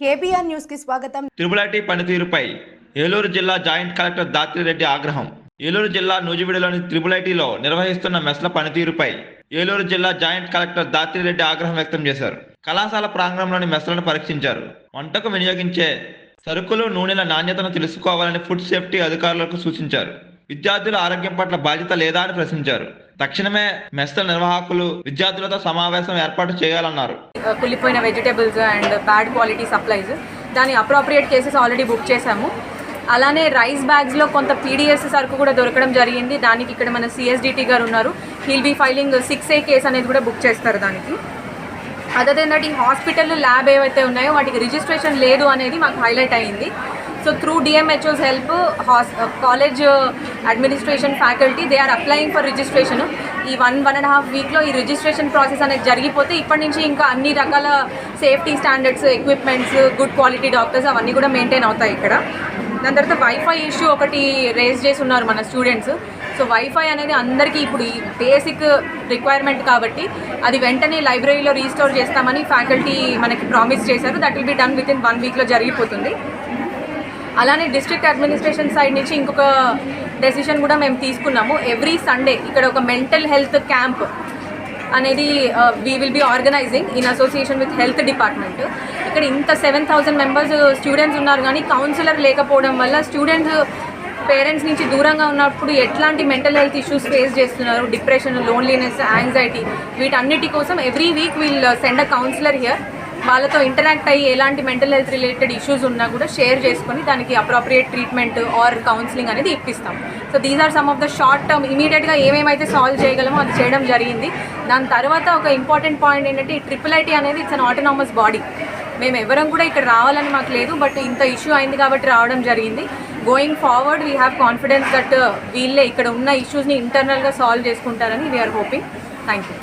KBR news కి స్వాగతం. Triple పనితీరుపై ఏలూరు జిల్లా జాయింట్ కలెక్టర్ దాత్రిరెడ్డి ఆగ్రహం. ఏలూరు జిల్లా నూజివీడులోని ట్రిపుల్ నిర్వహిస్తున్న మెస్ల పనితీరుపై ఏలూరు జిల్లా జాయింట్ కలెక్టర్ దాత్రిరెడ్డి ఆగ్రహం వ్యక్తం చేశారు. కళాశాల ప్రాంగణంలోని మెస్లను పరీక్షించారు. వంటకు వినియోగించే సరుకులు, నూనెల నాణ్యతను తెలుసుకోవాలని ఫుడ్ సేఫ్టీ అధికారులకు సూచించారు. విద్యార్థుల ఆరోగ్యం పట్ల బాధ్యత లేదా అని ప్రశ్నించారు. తక్షణమే మెస్ల నిర్వాహకులు విద్యార్థులతో సమావేశం ఏర్పాటు చేయాలన్నారు. కులిపోయిన vegetables and bad quality supplies, దాని అప్రోప్రియేట్ కేసెస్ ఆల్రెడీ బుక్ చేశాము. అలానే రైస్ బ్యాగ్స్లో కొంత పీడిఎస్ సరుకు కూడా దొరకడం జరిగింది. దానికి ఇక్కడ మన సిఎస్డిటీ గారు ఉన్నారు. He'll be filing 6A case అనేది కూడా బుక్ చేస్తారు దానికి. అదర్ దెన్ దట్ ఈ హాస్పిటల్ ల్యాబ్ ఏవైతే ఉన్నాయో వాటికి రిజిస్ట్రేషన్ లేదు అనేది మాకు హైలైట్ అయ్యింది. So through DMHOs help college administration faculty they are applying for registration. ఈ 1.5 వీక్లో ఈ రిజిస్ట్రేషన్ ప్రాసెస్ అనేది జరిగిపోతే ఇప్పటి నుంచి ఇంకా అన్ని రకాల safety standards, equipments, good quality doctors అవన్నీ కూడా మెయింటైన్ అవుతాయి ఇక్కడ. దాని తర్వాత వైఫై ఇష్యూ ఒకటి రేజ్ చేసి ఉన్నారు మన స్టూడెంట్స్. సో వైఫై అనేది అందరికీ ఇప్పుడు ఈ బేసిక్ రిక్వైర్మెంట్ కాబట్టి అది వెంటనే లైబ్రరీలో రీస్టోర్ చేస్తామని ఫ్యాకల్టీ మనకి ప్రామిస్ చేశారు. That will be done with in 1 వీక్లో జరిగిపోతుంది. అలానే డిస్ట్రిక్ట్ అడ్మినిస్ట్రేషన్ సైడ్ నుంచి ఇంకొక డెసిషన్ కూడా మేము తీసుకున్నాము. ఎవ్రీ సండే ఇక్కడ ఒక మెంటల్ హెల్త్ క్యాంప్ అనేది we will be organizing in association with health department. ఇక్కడ ఇంత 7,000 మెంబర్స్ స్టూడెంట్స్ ఉన్నారు, కానీ కౌన్సిలర్ లేకపోవడం వల్ల స్టూడెంట్స్ పేరెంట్స్ నుంచి దూరంగా ఉన్నప్పుడు ఎట్లాంటి మెంటల్ హెల్త్ ఇష్యూస్ ఫేస్ చేస్తున్నారు, డిప్రెషన్, లోన్లీనెస్, యాంగ్జైటీ, వీటన్నిటి కోసం every week wheel send a counsellor here. వాళ్ళతో ఇంటరాక్ట్ అయ్యి ఎలాంటి మెంటల్ హెల్త్ రిలేటెడ్ ఇష్యూస్ ఉన్నా కూడా షేర్ చేసుకొని దానికి అప్రోప్రియేట్ ట్రీట్మెంట్ ఆర్ కౌన్సిలింగ్ అనేది ఇప్పిస్తాం. So these are some of the short term ఇమీడియట్గా ఏమేమైతే సాల్వ్ చేయగలమో అది చేయడం జరిగింది. దాని తర్వాత ఒక ఇంపార్టెంట్ పాయింట్ ఏంటంటే ఈ ట్రిపుల్ అనేది ఇట్స్ అన్ ఆటోనామస్ బాడీ. మేము ఎవరం కూడా ఇక్కడ రావాలని మాకు లేదు, బట్ ఇంత ఇష్యూ అయింది కాబట్టి రావడం జరిగింది. Going forward we have confidence that వీళ్ళే ఇక్కడ ఉన్న ఇష్యూస్ని ఇంటర్నల్గా సాల్వ్ చేసుకుంటారని వీఆర్ హోపింగ్. Thank you.